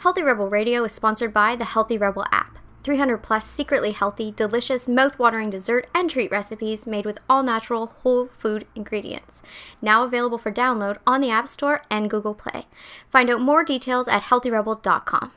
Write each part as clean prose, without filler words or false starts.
Healthy Rebel Radio is sponsored by the Healthy Rebel app. 300 plus secretly healthy, delicious, mouth-watering dessert and treat recipes made with all-natural, whole food ingredients. Now available for download on the App Store and Google Play. Find out more details at healthyrebel.com.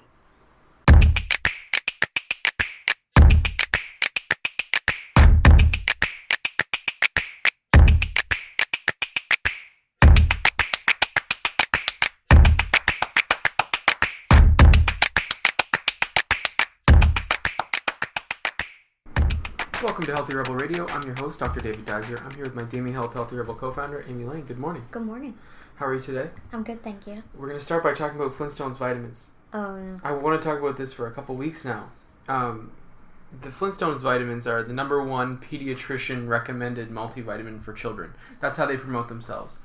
Welcome to Healthy Rebel Radio. I'm your host, Dr. David Dyser. I'm here with my Demi Health Healthy Rebel co-founder, Amy Lane. Good morning. Good morning. How are you today? I'm good, thank you. We're going to start by talking about Flintstones vitamins. Oh, no. I want to talk about this for a couple weeks now. The Flintstones vitamins are the number one pediatrician recommended multivitamin for children. That's how they promote themselves.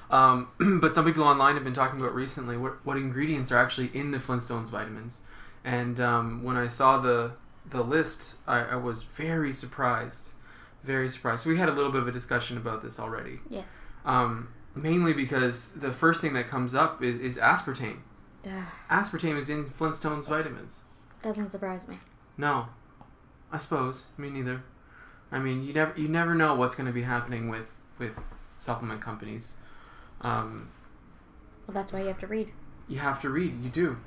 But some people online have been talking about recently what ingredients are actually in the Flintstones vitamins. And when I saw the list, I was very surprised. Very surprised. So we had a little bit of a discussion about this already. Yes. Mainly because the first thing that comes up is aspartame. Aspartame is in Flintstones vitamins. Doesn't surprise me. No. I suppose. Me neither. I mean, you never know what's going to be happening with supplement companies. Well, that's why you have to read. You have to read. You do.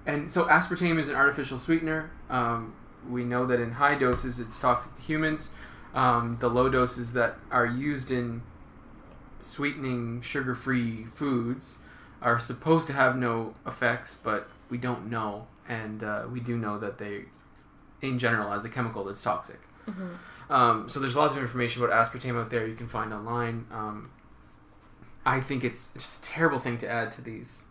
And so aspartame is an artificial sweetener. We know that in high doses it's toxic to humans. The low doses that are used in sweetening sugar-free foods are supposed to have no effects, but we don't know. And we do know that they, in general, as a chemical, that's toxic. Mm-hmm. So there's lots of information about aspartame out there you can find online. I think it's just a terrible thing to add to these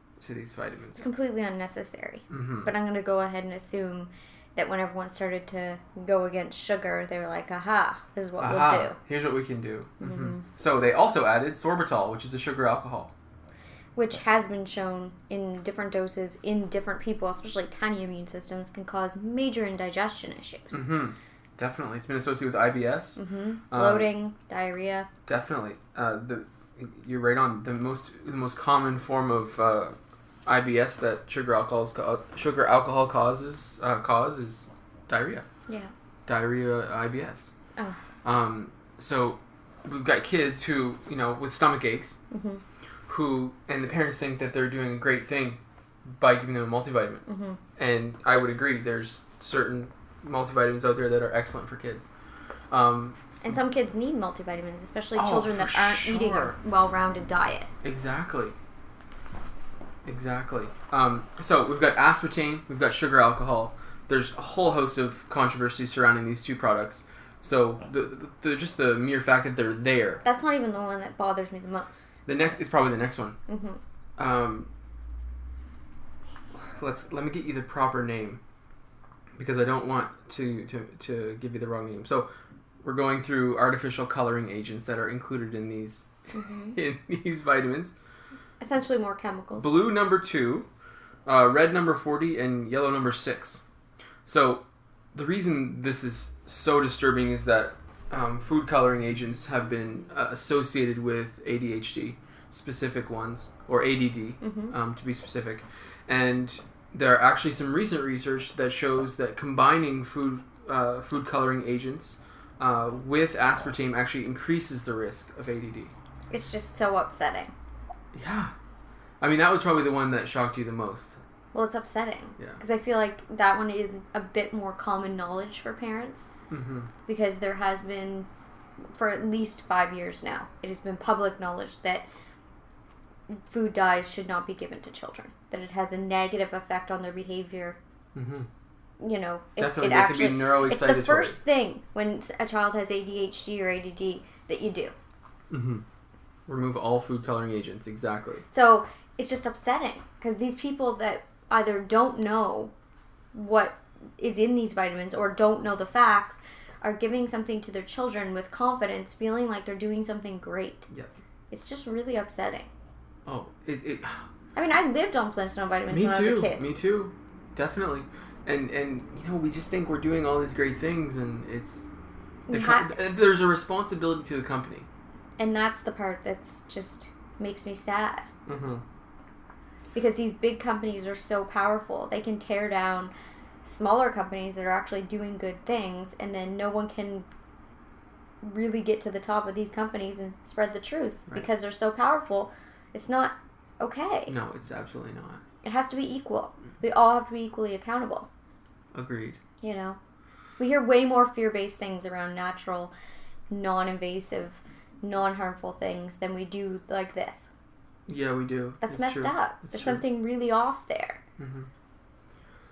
vitamins. It's completely unnecessary. Mm-hmm. But I'm going to go ahead and assume that when everyone started to go against sugar, they were like, aha, this is what we'll do. Here's what we can do. Mm-hmm. So they also added sorbitol, which is a sugar alcohol. Which has been shown in different doses in different people, especially tiny immune systems, can cause major indigestion issues. Mm-hmm. Definitely. It's been associated with IBS. Mm-hmm. Bloating, diarrhea. Definitely. You're right on. The most common form of IBS that sugar alcohol causes is diarrhea. Yeah. Diarrhea, IBS. Oh. So we've got kids who, with stomach aches, mm-hmm. and the parents think that they're doing a great thing by giving them a multivitamin. Mm-hmm. And I would agree. There's certain multivitamins out there that are excellent for kids. And some kids need multivitamins, especially children that aren't eating a well-rounded diet. Exactly. So we've got aspartame, we've got sugar alcohol. There's a whole host of controversy surrounding these two products. So the just the mere fact that they're there. That's not even the one that bothers me the most. The next is probably the next one. Mm-hmm. Let me get you the proper name, because I don't want to give you the wrong name. So we're going through artificial coloring agents that are included in these mm-hmm. in these vitamins. Essentially more chemicals. Blue number 2, red number 40, and yellow number 6. So the reason this is so disturbing is that food coloring agents have been associated with ADHD, specific ones, or ADD, mm-hmm. To be specific. And there are actually some recent research that shows that combining food coloring agents with aspartame actually increases the risk of ADD. It's just so upsetting. Yeah. I mean, that was probably the one that shocked you the most. Well, it's upsetting. Yeah. Because I feel like that one is a bit more common knowledge for parents. Mm-hmm. Because there has been, for at least 5 years now, it has been public knowledge that food dyes should not be given to children. That it has a negative effect on their behavior. Mm-hmm. Definitely. They can be neuroexcitatory. It's the first thing when a child has ADHD or ADD that you do. Mm-hmm. Remove all food coloring agents, exactly. So it's just upsetting because these people that either don't know what is in these vitamins or don't know the facts are giving something to their children with confidence, feeling like they're doing something great. Yep. It's just really upsetting. Oh, I mean, I lived on Flintstone vitamins when I was a kid. Me too. Definitely. And we just think we're doing all these great things, and it's there's a responsibility to the company. And that's the part that's just makes me sad. Mm-hmm. because these big companies are so powerful. They can tear down smaller companies that are actually doing good things, and then no one can really get to the top of these companies and spread the truth because they're so powerful. It's not okay. No, it's absolutely not. It has to be equal. We all have to be equally accountable. Agreed. You know? We hear way more fear-based things around natural, non-invasive, non-harmful things than we do like this. Yeah, we do. That's messed up. There's something really off there. Mm-hmm.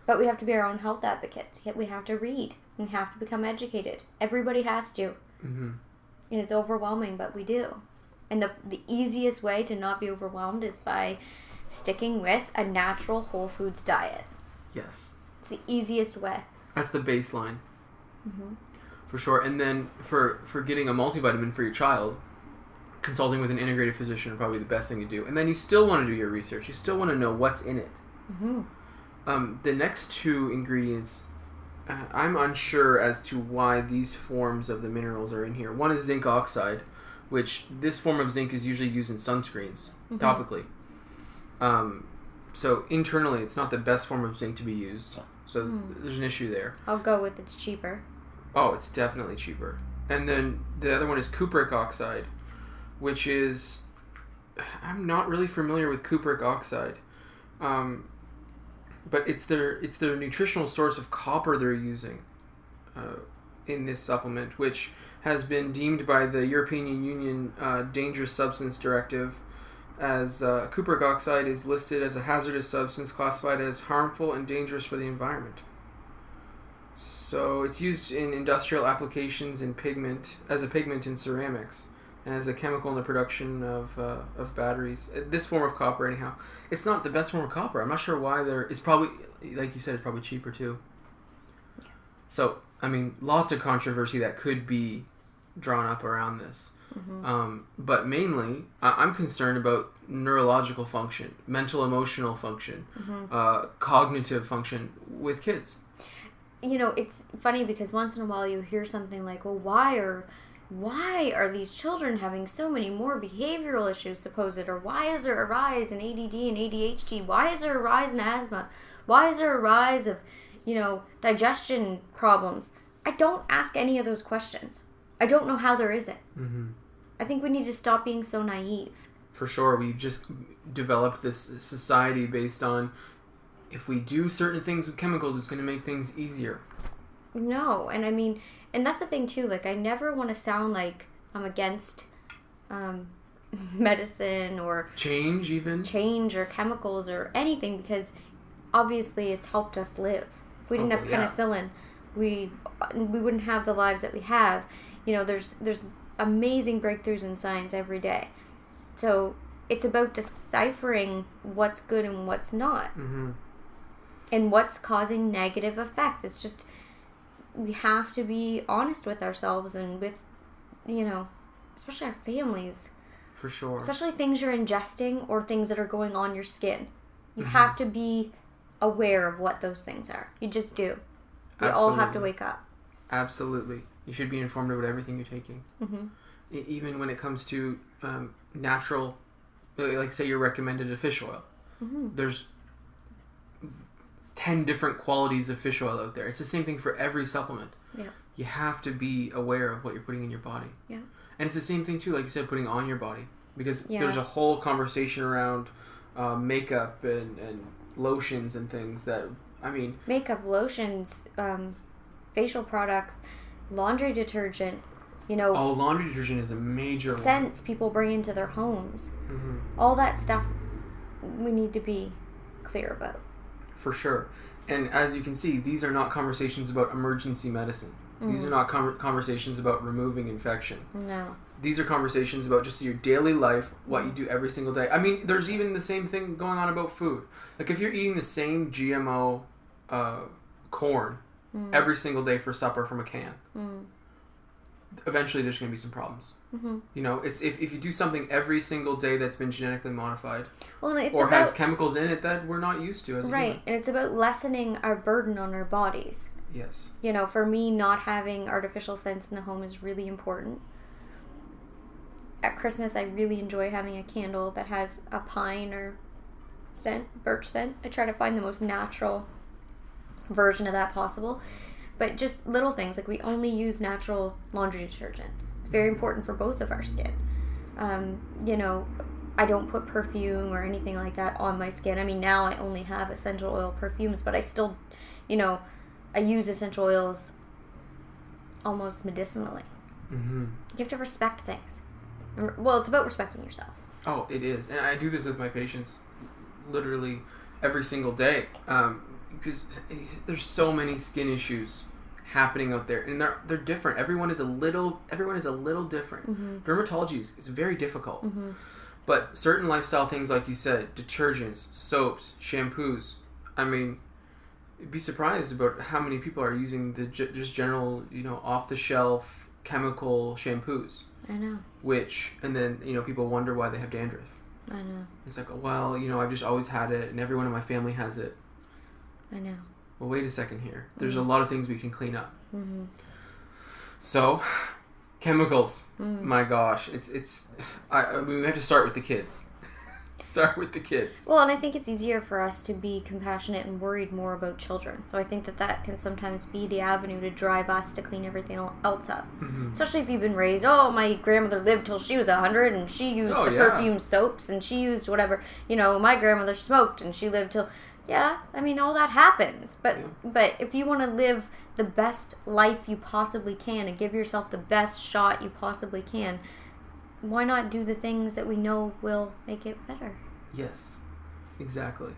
But we have to be our own health advocates. We have to read. We have to become educated. Everybody has to. Mm-hmm. And it's overwhelming, but we do. And the easiest way to not be overwhelmed is by sticking with a natural whole foods diet. Yes. It's the easiest way. That's the baseline. Mm-hmm. For sure. And then for getting a multivitamin for your child, consulting with an integrated physician are probably the best thing to do. And then you still want to do your research. You still want to know what's in it. Mm-hmm. The next two ingredients, I'm unsure as to why these forms of the minerals are in here. One is zinc oxide, which this form of zinc is usually used in sunscreens, topically. So internally, it's not the best form of zinc to be used. So there's an issue there. I'll go with it's cheaper. Oh, it's definitely cheaper. And then the other one is cupric oxide, which is... I'm not really familiar with cupric oxide. But it's their nutritional source of copper they're using in this supplement, which has been deemed by the European Union Dangerous Substance Directive as cupric oxide is listed as a hazardous substance classified as harmful and dangerous for the environment. So it's used in industrial applications in as a pigment in ceramics, and as a chemical in the production of batteries. This form of copper, anyhow. It's not the best form of copper. I'm not sure why it's probably, like you said, it's probably cheaper too. Yeah. So, I mean, lots of controversy that could be drawn up around this. Mm-hmm. But mainly, I'm concerned about neurological function, mental emotional function, cognitive function with kids. You know, it's funny because once in a while you hear something like, well, why are these children having so many more behavioral issues, supposed? Or why is there a rise in ADD and ADHD? Why is there a rise in asthma? Why is there a rise of, digestion problems? I don't ask any of those questions. I don't know how there isn't. Mm-hmm. I think we need to stop being so naive. For sure. We've just developed this society based on if we do certain things with chemicals, it's going to make things easier. No, and that's the thing too, like I never want to sound like I'm against medicine or change or chemicals or anything, because obviously it's helped us live. If we didn't have penicillin, we wouldn't have the lives that we have. There's amazing breakthroughs in science every day. So it's about deciphering what's good and what's not. Mm-hmm. And what's causing negative effects. It's just, we have to be honest with ourselves and with, especially our families. For sure. Especially things you're ingesting or things that are going on your skin. You have to be aware of what those things are. You just do. We all have to wake up. Absolutely. You should be informed about everything you're taking. Mm-hmm. Even when it comes to natural, like say you're recommended a fish oil. Mm-hmm. There's 10 different qualities of fish oil out there. It's the same thing for every supplement. Yeah. You have to be aware of what you're putting in your body. Yeah. And it's the same thing too, like you said, putting on your body. Because there's a whole conversation around makeup and lotions and things that, makeup, lotions, facial products, laundry detergent, Oh, laundry detergent is a major scents people bring into their homes. Mm-hmm. All that stuff we need to be clear about. For sure. And as you can see, these are not conversations about emergency medicine. Mm. These are not conversations about removing infection. No. These are conversations about just your daily life, what you do every single day. There's even the same thing going on about food. Like if you're eating the same GMO corn every single day for supper from a can, eventually there's going to be some problems. Mm-hmm. It's if you do something every single day that's been genetically modified, has chemicals in it that we're not used to as a human. And it's about lessening our burden on our bodies. Yes. For me, not having artificial scents in the home is really important. At Christmas, I really enjoy having a candle that has a pine or scent, birch scent. I try to find the most natural version of that possible. But just little things, like we only use natural laundry detergent. It's very important for both of our skin. You know, I don't put perfume or anything like that on my skin. I mean, now I only have essential oil perfumes, but I still, you know, I use essential oils almost medicinally. Mm-hmm. You have to respect things. Well, it's about respecting yourself. Oh, it is. And I do this with my patients literally every single day. Because there's so many skin issues happening out there, and they're different. Everyone is a little different. Mm-hmm. Dermatology is very difficult. Mm-hmm. But certain lifestyle things, like you said, detergents, soaps, shampoos. I mean, you'd be surprised about how many people are using the just general, you know, off the shelf chemical shampoos. I know. And then, you know, people wonder why they have dandruff. I know. It's like, well, you know, I've just always had it, and everyone in my family has it. I know. Well, wait a second here. There's a lot of things we can clean up. Mm-hmm. So, chemicals. My gosh, I mean, we have to start with the kids. Start with the kids. Well, and I think it's easier for us to be compassionate and worried more about children. So I think that can sometimes be the avenue to drive us to clean everything else up. Mm-hmm. Especially if you've been raised, oh, my grandmother lived till she was 100 and she used perfume soaps and she used whatever. You know, my grandmother smoked and she lived till... Yeah, I mean, all that happens. But if you want to live the best life you possibly can and give yourself the best shot you possibly can, why not do the things that we know will make it better? Yes, exactly.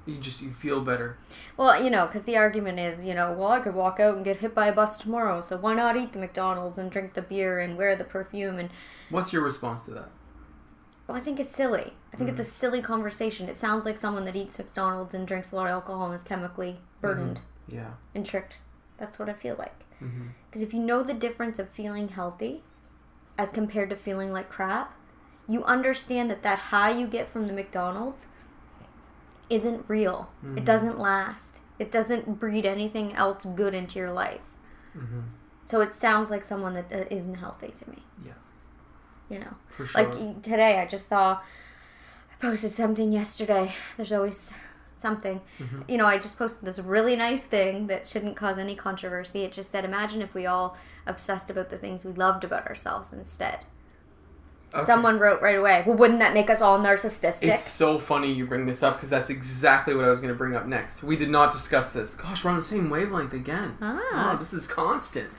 You feel better. Well, you know, because the argument is, you know, well, I could walk out and get hit by a bus tomorrow, so why not eat the McDonald's and drink the beer and wear the perfume? And what's your response to that? Well, I think it's silly. I think it's a silly conversation. It sounds like someone that eats McDonald's and drinks a lot of alcohol and is chemically burdened. Mm-hmm. Yeah. And tricked. That's what I feel like. Because if you know the difference of feeling healthy as compared to feeling like crap, you understand that high you get from the McDonald's isn't real. Mm-hmm. It doesn't last. It doesn't breed anything else good into your life. Mm-hmm. So it sounds like someone that isn't healthy to me. Yeah. You know, for sure. Like today, I posted something yesterday. There's always something. Mm-hmm. You know, I just posted this really nice thing that shouldn't cause any controversy. It just said, imagine if we all obsessed about the things we loved about ourselves instead. Okay. Someone wrote right away, well, wouldn't that make us all narcissistic? It's so funny you bring this up because that's exactly what I was going to bring up next. We did not discuss this. Gosh, we're on the same wavelength again. Oh, this is constant.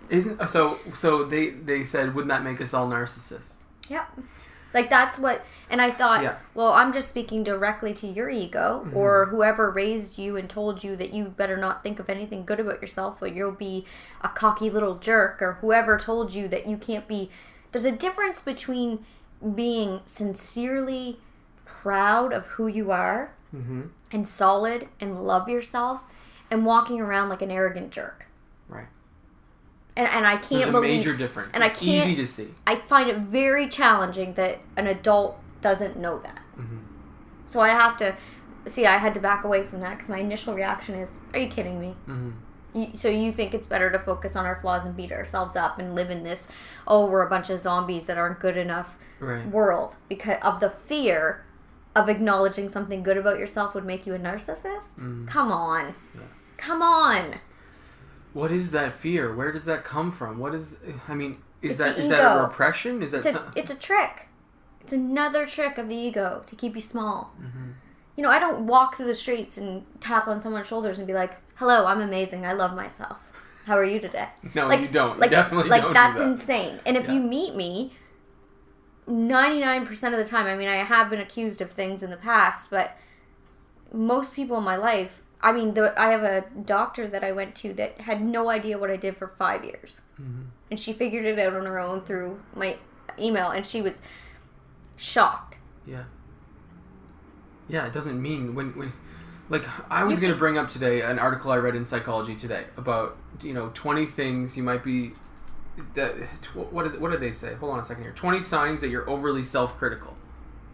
Isn't so they said, wouldn't that make us all narcissists? Yep. Like that's what, and I thought, well, I'm just speaking directly to your ego or whoever raised you and told you that you better not think of anything good about yourself or you'll be a cocky little jerk, or whoever told you that you can't be. There's a difference between being sincerely proud of who you are and solid and love yourself and walking around like an arrogant jerk. Right. And I can't believe... There's a major difference. And it's easy to see. I find it very challenging that an adult doesn't know that. Mm-hmm. So I have to... See, I had to back away from that because my initial reaction is, are you kidding me? Mm-hmm. So you think it's better to focus on our flaws and beat ourselves up and live in this, oh, we're a bunch of zombies that aren't good enough world because of the fear of acknowledging something good about yourself would make you a narcissist? Mm-hmm. Come on. Yeah. Come on. What is that fear? Where does that come from? What is... I mean, is that a repression? It's a trick. It's another trick of the ego to keep you small. Mm-hmm. You know, I don't walk through the streets and tap on someone's shoulders and be like, hello, I'm amazing. I love myself. How are you today? No, you don't. You definitely don't do that's that. insane. And if you meet me, 99% of the time, I mean, I have been accused of things in the past, but most people in my life... I mean, I have a doctor that I went to that had no idea what I did for 5 years. Mm-hmm. And she figured it out on her own through my email, and she was shocked. Yeah. Yeah, it doesn't mean when like, I was going to bring up today an article I read in Psychology Today about, 20 things you might be... What did they say? Hold on a second here. 20 signs that you're overly self-critical.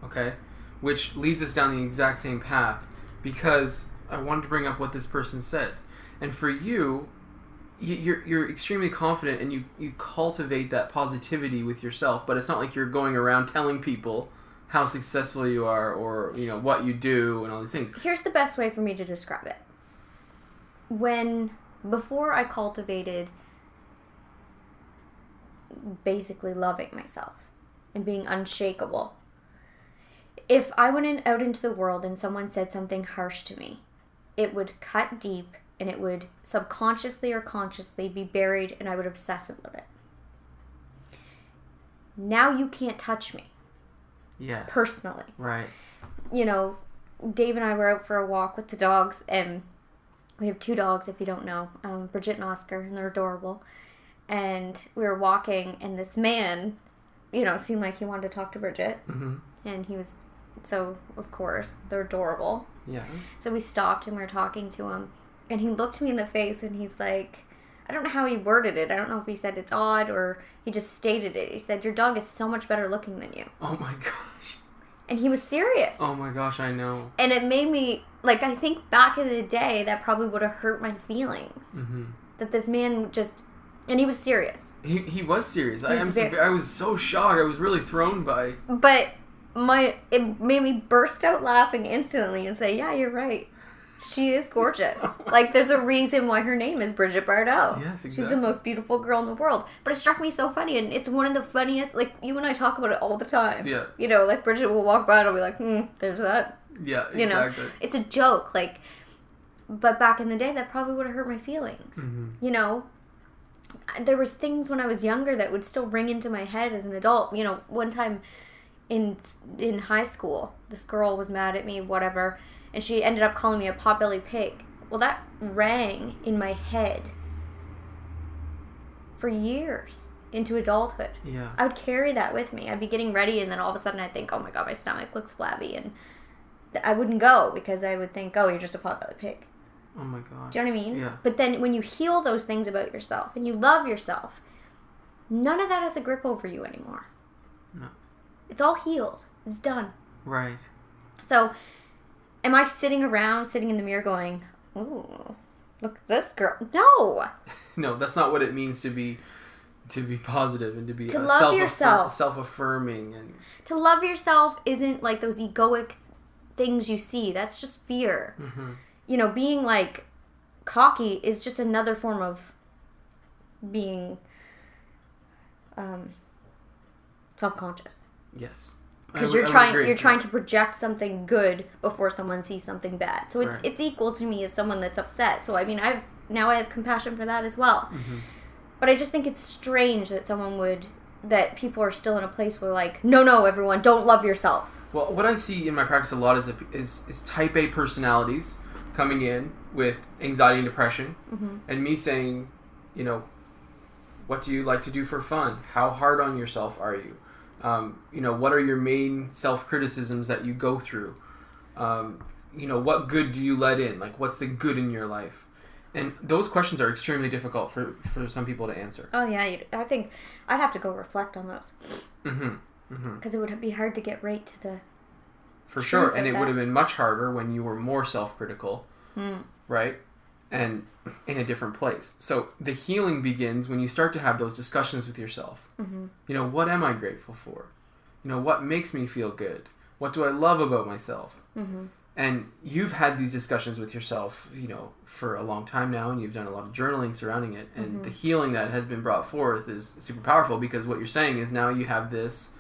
Okay? Which leads us down the exact same path, because... I wanted to bring up what this person said. And for you're extremely confident and you cultivate that positivity with yourself, but it's not like you're going around telling people how successful you are or, you know, what you do and all these things. Here's the best way for me to describe it. Before I cultivated basically loving myself and being unshakable, if I went out into the world and someone said something harsh to me, it would cut deep and it would subconsciously or consciously be buried and I would obsess about it. Now you can't touch me. Yes. Personally. Right. You know, Dave and I were out for a walk with the dogs, and we have 2 dogs, if you don't know, Bridget and Oscar, and they're adorable. And we were walking, and this man, you know, seemed like he wanted to talk to Bridget. Mm-hmm. And he was, so, of course, they're adorable. Yeah. So we stopped, and we were talking to him. And he looked me in the face, and he's like, I don't know how he worded it. I don't know if he said it's odd, or he just stated it. He said, your dog is so much better looking than you. Oh, my gosh. And he was serious. Oh, my gosh, I know. And it made me, like, I think back in the day, that probably would have hurt my feelings. Mm-hmm. That this man just, and he was serious. He was serious. I was so shocked. I was really thrown by. But it made me burst out laughing instantly and say, yeah, you're right. She is gorgeous. Like, there's a reason why her name is Bridget Bardot. Yes, exactly. She's the most beautiful girl in the world. But it struck me so funny, and it's one of the funniest, like, you and I talk about it all the time. Yeah. You know, like, Bridget will walk by and I'll be like, there's that. Yeah, exactly. You know, it's a joke, like, but back in the day, that probably would have hurt my feelings. Mm-hmm. You know, there was things when I was younger that would still ring into my head as an adult. You know, one time in high school, this girl was mad at me, whatever, and she ended up calling me a potbelly pig. Well, that rang in my head for years into adulthood. Yeah. I would carry that with me. I'd be getting ready, and then all of a sudden I'd think, oh my God, my stomach looks flabby, and I wouldn't go because I would think, oh, you're just a potbelly pig. Oh my God. Do you know what I mean? Yeah. But then when you heal those things about yourself and you love yourself, none of that has a grip over you anymore. No. It's all healed. It's done. Right. So, am I sitting in the mirror going, ooh, look at this girl? No! No, that's not what it means to be positive and to be love yourself. Self-affirming. And To love yourself isn't like those egoic things you see. That's just fear. Mm-hmm. You know, being like cocky is just another form of being self-conscious. Yes. Because you're trying to project something good before someone sees something bad. So it's equal to me as someone that's upset. So I mean, I have compassion for that as well. Mm-hmm. But I just think it's strange that people are still in a place where like, no, everyone, don't love yourselves. Well, what I see in my practice a lot is type A personalities coming in with anxiety and depression, Mm-hmm. and me saying, you know, what do you like to do for fun? How hard on yourself are you? You know, what are your main self-criticisms that you go through? You know, what good do you let in? Like, what's the good in your life? And those questions are extremely difficult for some people to answer. Oh, yeah. I think I'd have to go reflect on those. Mm-hmm. Mm-hmm. Because it would be hard to get right to the... For sure. And it would have been much harder when you were more self-critical, right? And in a different place. So the healing begins when you start to have those discussions with yourself. Mm-hmm. You know, what am I grateful for? You know, what makes me feel good? What do I love about myself? Mm-hmm. And you've had these discussions with yourself, you know, for a long time now, and you've done a lot of journaling surrounding it. And Mm-hmm. the healing that has been brought forth is super powerful, because what you're saying is now you have this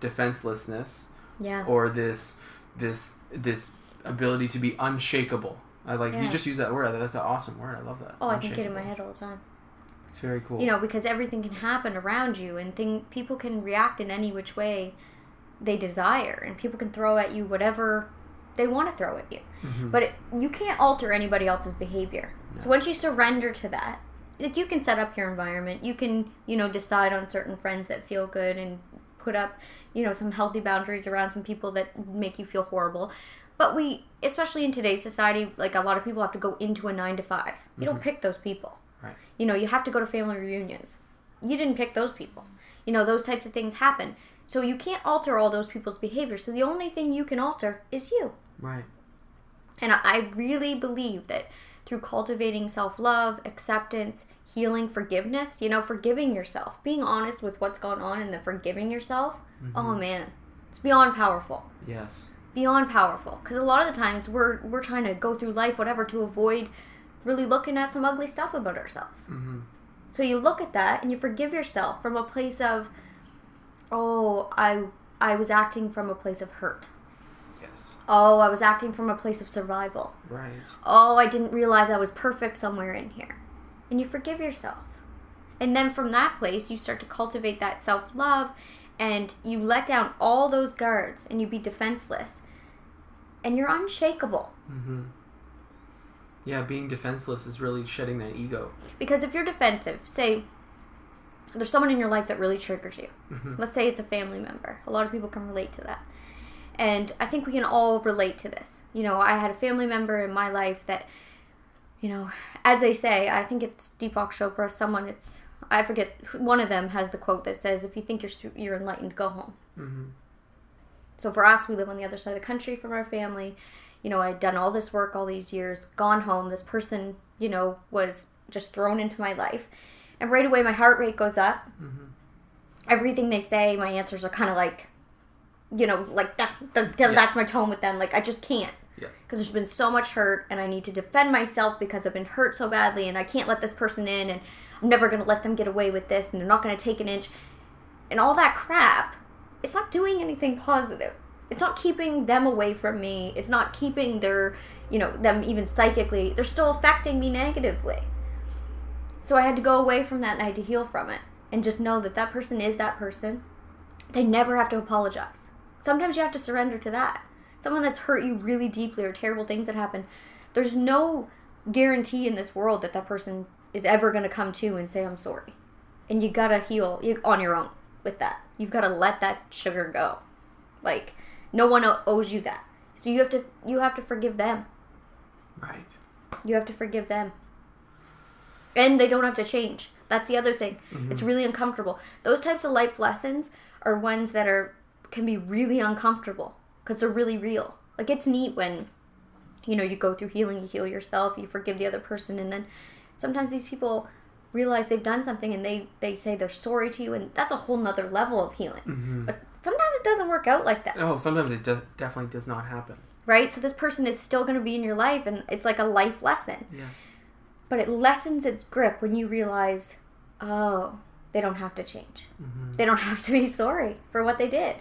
defenselessness, or this ability to be unshakable. You just use that word. That's an awesome word. I love that. Oh, I think it in my head all the time. It's very cool. You know, because everything can happen around you, and people can react in any which way they desire, and people can throw at you whatever they want to throw at you. Mm-hmm. But you can't alter anybody else's behavior. No. So once you surrender to that, like, you can set up your environment. You can, you know, decide on certain friends that feel good and put up, you know, some healthy boundaries around some people that make you feel horrible. But especially in today's society, like, a lot of people have to go into a 9 to 5. You Mm-hmm. don't pick those people. Right. You know, you have to go to family reunions. You didn't pick those people. You know, those types of things happen. So you can't alter all those people's behavior. So the only thing you can alter is you. Right. And I really believe that through cultivating self-love, acceptance, healing, forgiveness, you know, forgiving yourself, being honest with what's going on and then forgiving yourself, Mm-hmm. oh man, It's beyond powerful. Yes. Beyond powerful. Because a lot of the times we're trying to go through life, whatever, to avoid really looking at some ugly stuff about ourselves. Mm-hmm. So you look at that and you forgive yourself from a place of, oh, I was acting from a place of hurt. Yes. Oh, I was acting from a place of survival. Right. Oh, I didn't realize I was perfect somewhere in here. And you forgive yourself. And then from that place, you start to cultivate that self-love, and you let down all those guards, and you be defenseless. And you're unshakable. Mm-hmm. Yeah, being defenseless is really shedding that ego. Because if you're defensive, say there's someone in your life that really triggers you. Mm-hmm. Let's say it's a family member. A lot of people can relate to that. And I think we can all relate to this. You know, I had a family member in my life that, you know, as they say, I think it's Deepak Chopra, I forget, one of them has the quote that says, if you think you're enlightened, go home. Mm-hmm. So for us, we live on the other side of the country from our family. You know, I'd done all this work all these years, gone home. This person, you know, was just thrown into my life. And right away, my heart rate goes up. Mm-hmm. Everything they say, my answers are kind of like, you know, like that's my tone with them. Like, I just can't. Yeah. Because there's been so much hurt, and I need to defend myself because I've been hurt so badly, and I can't let this person in, and I'm never going to let them get away with this, and they're not going to take an inch. And all that crap, it's not doing anything positive. It's not keeping them away from me. It's not keeping their, you know, them even psychically. They're still affecting me negatively. So I had to go away from that, and I had to heal from it. And just know that that person is that person. They never have to apologize. Sometimes you have to surrender to that. Someone that's hurt you really deeply, or terrible things that happen, there's no guarantee in this world that that person is ever going to come to and say, I'm sorry. And you got to heal on your own with that. You've got to let that sugar go. Like, no one owes you that. So you have to forgive them. Right. You have to forgive them. And they don't have to change. That's the other thing. Mm-hmm. It's really uncomfortable. Those types of life lessons are ones that can be really uncomfortable because they're really real. Like, it's neat when, you know, you go through healing, you heal yourself, you forgive the other person, and then sometimes these people realize they've done something and they say they're sorry to you, and that's a whole nother level of healing. Mm-hmm. But sometimes it doesn't work out like that. Oh, sometimes it definitely does not happen. Right? So this person is still going to be in your life, and it's like a life lesson. Yes. But it lessens its grip when you realize, oh, they don't have to change. Mm-hmm. They don't have to be sorry for what they did.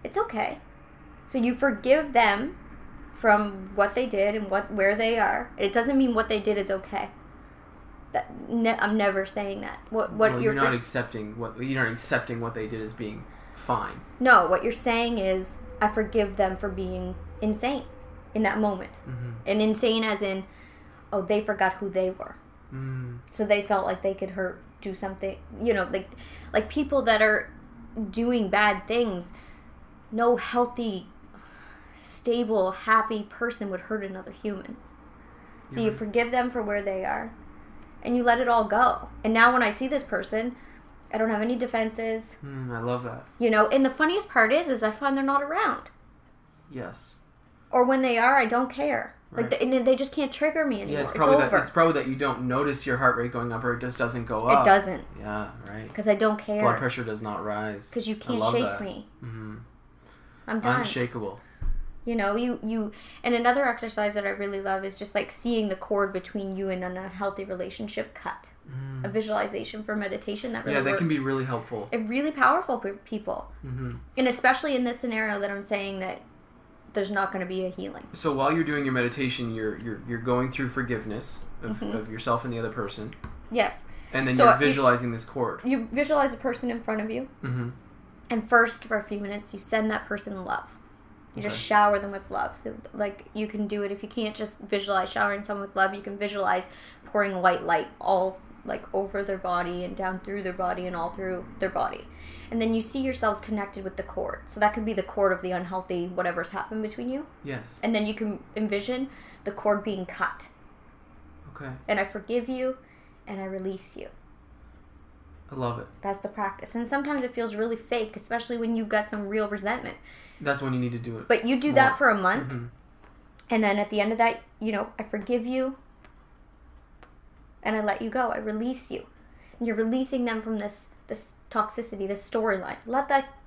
It's okay. So you forgive them from what they did and where they are. It doesn't mean what they did is okay. I'm never saying that. You're not accepting what they did as being fine. No, what you're saying is, I forgive them for being insane in that moment. Mm-hmm. And insane as in, oh, they forgot who they were. Mm. So they felt like they could do something, you know, like people that are doing bad things, no healthy, stable, happy person would hurt another human. So you forgive them for where they are, and you let it all go. And now when I see this person, I don't have any defenses. I love that. You know, and the funniest part is I find they're not around. Yes. Or when they are, I don't care. Right. Like, they just can't trigger me anymore. Yeah, it's probably over. it's probably that you don't notice your heart rate going up, or it just doesn't go up. It doesn't. Yeah, right. Because I don't care. Blood pressure does not rise. Because you can't I love shake that. me. Mm-hmm. I'm done. Unshakable. You know, you and another exercise that I really love is just like seeing the cord between you and an unhealthy relationship cut. A visualization for meditation that really works. Can be really helpful. It's really powerful for people. Mm-hmm. And especially in this scenario that I'm saying that there's not going to be a healing. So while you're doing your meditation, you're going through forgiveness of, Mm-hmm. of yourself and the other person. Yes. And then So you're visualizing this cord. You visualize the person in front of you. Mm-hmm. And first, for a few minutes, you send that person love. You just shower them with love. So, like, you can do it. If you can't just visualize showering someone with love, you can visualize pouring white light all, like, over their body and down through their body and all through their body. And then you see yourselves connected with the cord. So that could be the cord of the unhealthy whatever's happened between you. Yes. And then you can envision the cord being cut. Okay. And I forgive you, and I release you. I love it. That's the practice. And sometimes it feels really fake, especially when you've got some real resentment. That's when you need to do it. But you do that for a month, Mm-hmm. and then at the end of that, you know, I forgive you, and I let you go. I release you. And you're releasing them from this toxicity, this storyline.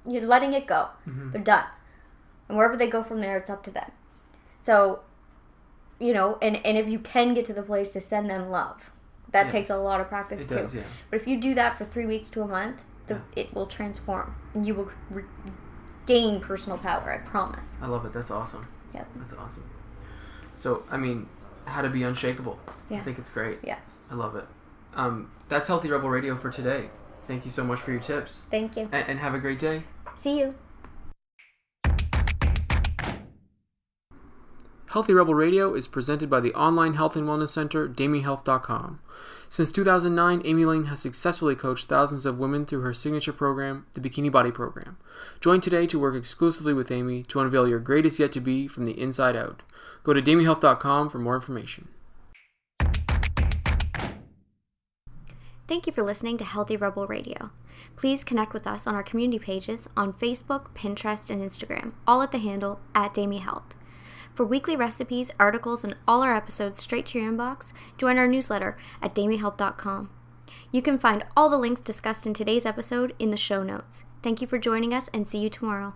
You're letting it go. Mm-hmm. They're done. And wherever they go from there, it's up to them. So, and if you can get to the place to send them love, that takes a lot of practice too. Does, yeah. But if you do that for 3 weeks to a month, it will transform. And you will gain personal power, I promise. I love it. That's awesome. Yep. That's awesome. So, how to be unshakable. Yeah. I think it's great. Yeah. I love it. That's Healthy Rebel Radio for today. Thank you so much for your tips. Thank you. And have a great day. See you. Healthy Rebel Radio is presented by the online health and wellness center, DamieHealth.com. Since 2009, Amy Lane has successfully coached thousands of women through her signature program, the Bikini Body Program. Join today to work exclusively with Amy to unveil your greatest yet to be from the inside out. Go to DamieHealth.com for more information. Thank you for listening to Healthy Rebel Radio. Please connect with us on our community pages on Facebook, Pinterest, and Instagram, all at the handle @DamieHealth. For weekly recipes, articles, and all our episodes straight to your inbox, join our newsletter at DamieHealth.com. You can find all the links discussed in today's episode in the show notes. Thank you for joining us, and see you tomorrow.